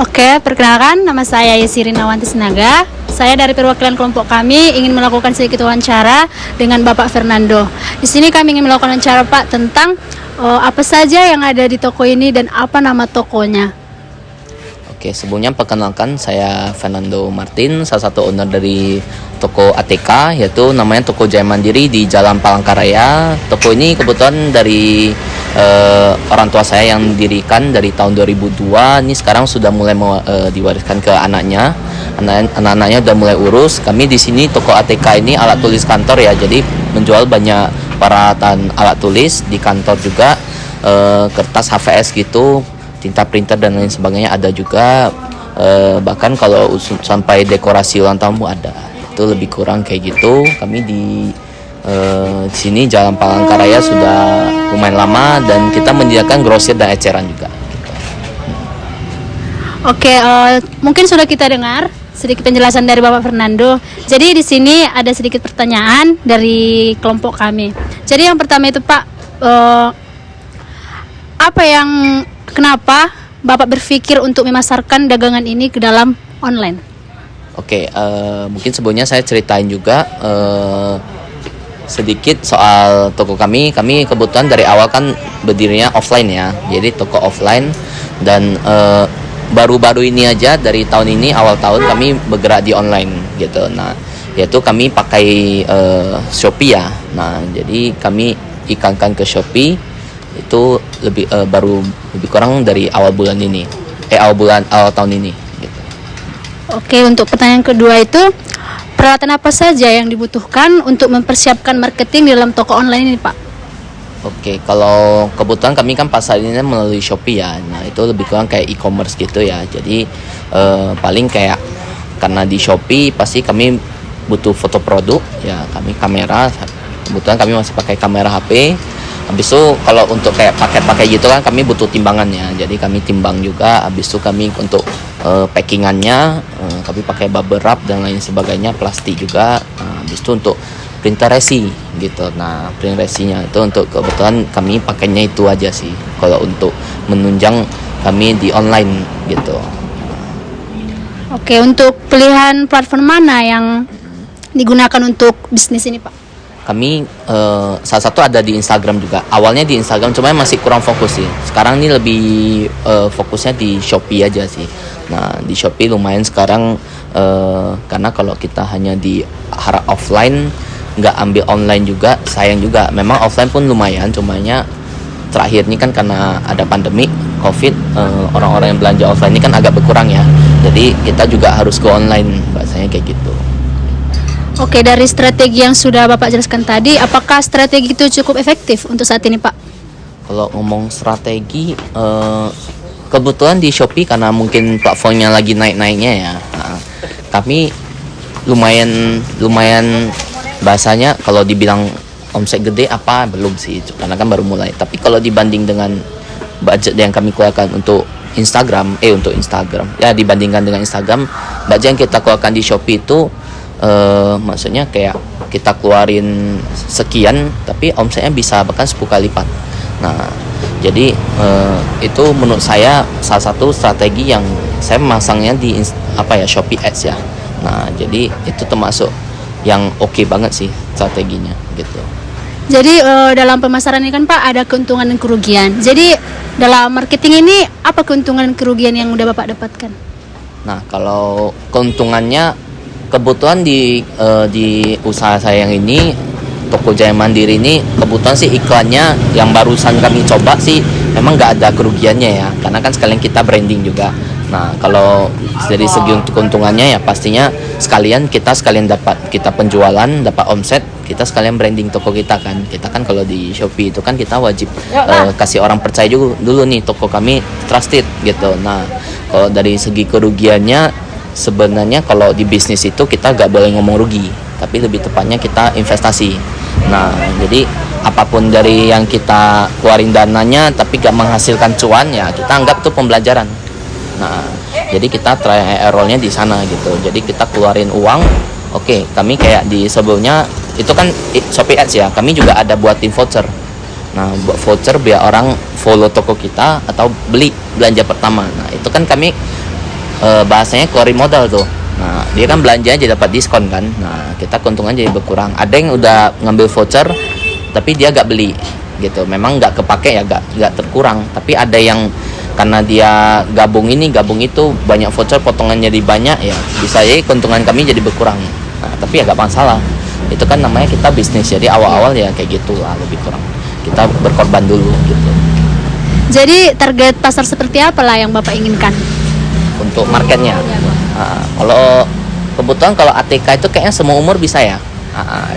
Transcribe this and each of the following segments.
Oke, perkenalkan nama saya Yesiri Nawanti Sinaga. Saya dari perwakilan kelompok kami ingin melakukan sedikit wawancara dengan Bapak Fernando. Di sini kami ingin melakukan wawancara Pak tentang apa saja yang ada di toko ini dan apa nama tokonya. Oke, sebelumnya perkenalkan saya Fernando Martin, salah satu owner dari toko ATK, yaitu namanya Toko Jaya Mandiri di Jalan Palangkaraya. Toko ini kebetulan dari orang tua saya yang dirikan dari tahun 2002. Ini sekarang sudah mulai diwariskan ke anaknya. Anak-anaknya udah mulai urus. Kami di sini toko ATK ini alat tulis kantor ya, jadi menjual banyak peralatan alat tulis di kantor juga, kertas HVS gitu, tinta printer dan lain sebagainya ada juga, bahkan kalau sampai dekorasi ulang tahun ada. Itu lebih kurang kayak gitu. Kami di sini Jalan Palangkaraya sudah lumayan lama dan kita menyediakan grosir dan eceran juga. Oke, mungkin sudah kita dengar sedikit penjelasan dari Bapak Fernando. Jadi di sini ada sedikit pertanyaan dari kelompok kami. Jadi yang pertama itu Pak, kenapa Bapak berpikir untuk memasarkan dagangan ini ke dalam online? Oke, mungkin sebelumnya saya ceritain juga sedikit soal toko kami. Kami kebetulan dari awal kan berdirinya offline ya, jadi toko offline, dan baru-baru ini aja dari tahun ini awal tahun kami bergerak di online gitu. Nah, yaitu kami pakai Shopee ya. Nah, jadi kami iklankan ke Shopee itu baru lebih kurang dari awal tahun ini gitu. Oke, untuk pertanyaan kedua itu, peralatan apa saja yang dibutuhkan untuk mempersiapkan marketing di dalam toko online ini, Pak? Oke, kalau kebetulan kami kan pasarnya melalui Shopee ya. Nah, itu lebih kurang kayak e-commerce gitu ya. Jadi paling kayak, karena di Shopee pasti kami butuh foto produk ya, kami kamera. Kebetulan kami masih pakai kamera HP. Habis itu kalau untuk kayak paket-paket gitu kan kami butuh timbangannya. Jadi kami timbang juga. Habis itu kami untuk packingannya kami pakai bubble wrap dan lain sebagainya, plastik juga. Habis itu untuk printer resi gitu. Nah, printer resinya itu untuk kebetulan kami pakainya itu aja sih kalau untuk menunjang kami di online gitu. Oke, untuk pilihan platform mana yang digunakan untuk bisnis ini, Pak? Kami salah satu ada di Instagram juga. Awalnya di Instagram, cuma masih kurang fokus sih. Sekarang ini lebih fokusnya di Shopee aja sih. Nah, di Shopee lumayan sekarang, karena kalau kita hanya di arah offline, nggak ambil online juga, sayang juga. Memang offline pun lumayan, cumanya terakhir ini kan karena ada pandemi COVID, orang-orang yang belanja offline ini kan agak berkurang ya. Jadi kita juga harus ke online, bahasanya kayak gitu. Oke, dari strategi yang sudah Bapak jelaskan tadi, apakah strategi itu cukup efektif untuk saat ini, Pak? Kalau ngomong strategi, kebetulan di Shopee karena mungkin platformnya lagi naik-naiknya ya, kami lumayan bahasanya kalau dibilang omset gede apa belum sih, karena kan baru mulai. Tapi kalau dibanding dengan budget yang kami keluarkan untuk Instagram ya, dibandingkan dengan Instagram, budget yang kita keluarkan di Shopee itu maksudnya kayak kita keluarin sekian tapi omsetnya bisa bahkan 10 kali lipat. Nah, jadi itu menurut saya salah satu strategi yang saya memasangnya di Shopee Ads ya. Nah, jadi itu termasuk yang oke banget sih strateginya gitu. Jadi dalam pemasaran ini kan Pak ada keuntungan dan kerugian. Jadi dalam marketing ini apa keuntungan dan kerugian yang udah Bapak dapatkan? Nah, kalau keuntungannya kebetulan di usaha saya yang ini, Toko Jaya Mandiri ini, kebetulan sih iklannya yang barusan kami coba sih memang nggak ada kerugiannya ya, karena kan sekalian kita branding juga. Nah, kalau dari segi untuk keuntungannya ya pastinya kita sekalian dapat kita penjualan, dapat omset, kita sekalian branding toko kita kan. Kita kan kalau di Shopee itu kan kita wajib kasih orang percaya juga dulu nih toko kami trusted gitu. Nah, kalau dari segi kerugiannya, sebenarnya kalau di bisnis itu kita gak boleh ngomong rugi, tapi lebih tepatnya kita investasi. Nah, jadi apapun dari yang kita keluarin dananya tapi gak menghasilkan cuan ya kita anggap tuh pembelajaran. Nah, jadi kita try errornya di sana gitu. Jadi kita keluarin uang. Oke, kami kayak di sebelumnya itu kan Shopee Ads ya, kami juga ada buatin voucher. Nah, buat voucher biar orang follow toko kita atau beli belanja pertama. Nah, itu kan kami bahasanya keluarin modal tuh. Nah, dia kan belanja aja dapat diskon kan. Nah, kita keuntungan jadi berkurang. Ada yang udah ngambil voucher tapi dia gak beli gitu. Memang gak kepake ya, gak terkurang. Tapi ada yang karena dia gabung ini gabung itu, banyak voucher potongannya jadi banyak, ya bisa jadi keuntungan kami jadi berkurang. Nah, tapi ya gak masalah, itu kan namanya kita bisnis, jadi awal-awal ya kayak gitu lah, lebih kurang kita berkorban dulu gitu. Jadi target pasar seperti apa lah yang Bapak inginkan? Untuk marketnya, kalau kebetulan kalau ATK itu kayaknya semua umur bisa ya.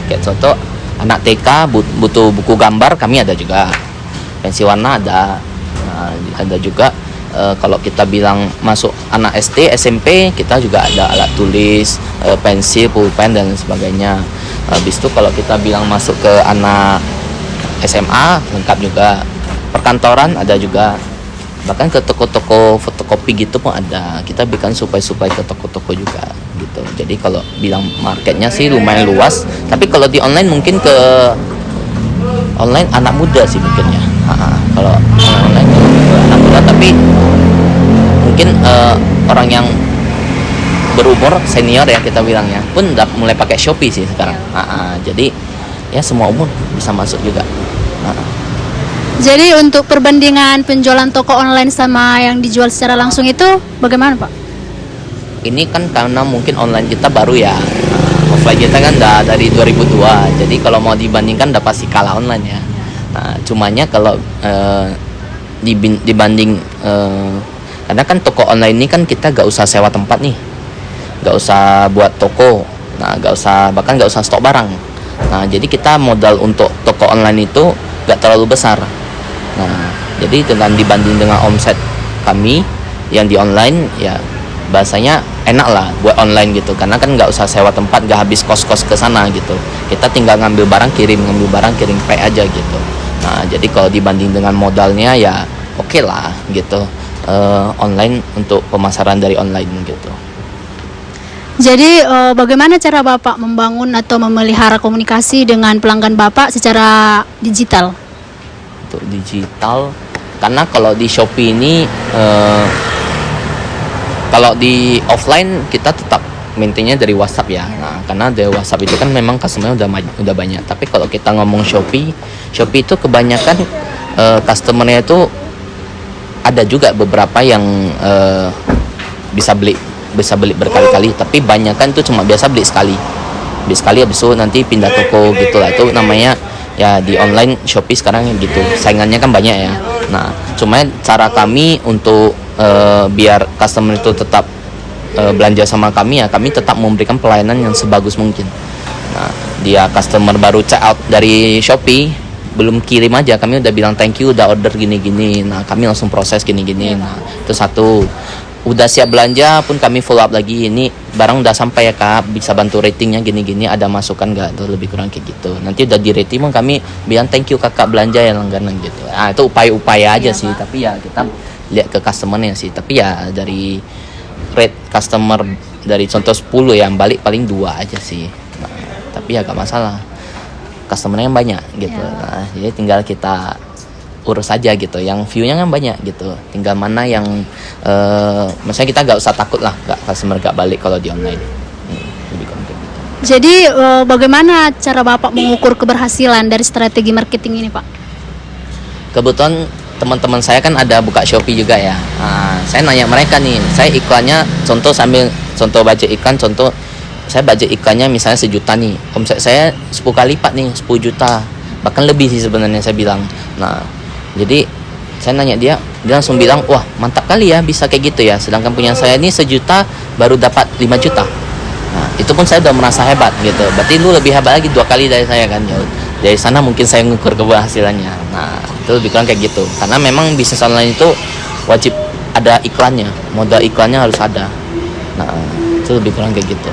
Kayak contoh anak TK butuh buku gambar, kami ada juga. Pensi warna ada juga. Kalau kita bilang masuk anak SD, SMP, kita juga ada alat tulis, pensil, pulpen dan sebagainya. Habis itu kalau kita bilang masuk ke anak SMA, lengkap juga. Perkantoran ada juga. Bahkan ke toko-toko fotokopi gitu pun ada. Kita bikin suplai-suplai ke toko-toko juga gitu. Jadi kalau bilang marketnya sih lumayan luas. Tapi kalau di online mungkin ke online anak muda sih mungkin ya. Kalau online anak muda, tapi mungkin orang yang berumur senior ya kita bilangnya pun udah mulai pakai Shopee sih sekarang. Jadi ya semua umur bisa masuk juga. Jadi untuk perbandingan penjualan toko online sama yang dijual secara langsung itu bagaimana Pak? Ini kan karena mungkin online kita baru ya. Offline kita kan udah dari 2002. Jadi kalau mau dibandingkan udah pasti kalah online ya. Nah, cumanya kalau dibanding karena kan toko online ini kan kita gak usah sewa tempat nih. Gak usah buat toko. Nah, bahkan gak usah stok barang. Nah, jadi kita modal untuk toko online itu gak terlalu besar. Nah, jadi dengan dibanding dengan omset kami yang di online ya bahasanya enak lah buat online gitu, karena kan nggak usah sewa tempat, nggak habis kos-kos ke sana gitu. Kita tinggal ngambil barang kirim pay aja gitu. Nah, jadi kalau dibanding dengan modalnya ya oke lah gitu, online untuk pemasaran dari online gitu. Jadi bagaimana cara Bapak membangun atau memelihara komunikasi dengan pelanggan Bapak secara digital? Untuk digital, karena kalau di Shopee ini kalau di offline kita tetap maintainnya dari WhatsApp ya. Nah, karena dari WhatsApp itu kan memang customer udah banyak. Tapi kalau kita ngomong Shopee itu kebanyakan customernya itu ada juga beberapa yang bisa beli berkali-kali, tapi banyakan itu cuma biasa beli sekali habis itu nanti pindah toko gitu lah. Itu namanya ya di online Shopee sekarang gitu, saingannya kan banyak ya. Nah, cuma cara kami untuk biar customer itu tetap belanja sama kami ya, kami tetap memberikan pelayanan yang sebagus mungkin. Nah, dia customer baru check out dari Shopee, belum kirim aja kami udah bilang thank you udah order gini-gini. Nah, kami langsung proses gini-gini. Nah, itu satu. Udah siap belanja pun kami follow up lagi, ini barang udah sampai ya Kak, bisa bantu ratingnya gini-gini, ada masukan nggak, tuh lebih kurang kayak gitu. Nanti udah di rating pun kami bilang thank you Kakak belanja ya langganan gitu. Itu upaya-upaya aja sih, tapi ya kita lihat ke customernya sih. Tapi ya dari rate customer dari contoh 10 yang balik paling 2 aja sih. Nah, tapi ya gak masalah, customernya yang banyak gitu. Nah, jadi tinggal kita urus aja gitu, yang view-nya kan banyak gitu, tinggal mana yang maksudnya kita gak usah takut lah customer gak balik kalau di online. Lebih gitu. Jadi bagaimana cara Bapak mengukur keberhasilan dari strategi marketing ini Pak? Kebetulan teman-teman saya kan ada buka Shopee juga ya. Nah, saya nanya mereka nih, saya iklannya contoh budget iklan, saya budget iklannya misalnya 1 juta nih, omset saya 10 kali lipat nih, 10 juta bahkan lebih sih sebenarnya saya bilang. Nah, jadi saya nanya dia langsung bilang wah mantap kali ya bisa kayak gitu ya, sedangkan punya saya ini 1 juta baru dapat 5 juta. Nah, itu pun saya udah merasa hebat gitu, berarti lu lebih hebat lagi 2 kali dari saya kan. Dari sana mungkin saya mengukur keberhasilannya. Nah, itu lebih kurang kayak gitu, karena memang bisnis online itu wajib ada iklannya, modal iklannya harus ada. Nah, itu lebih kurang kayak gitu.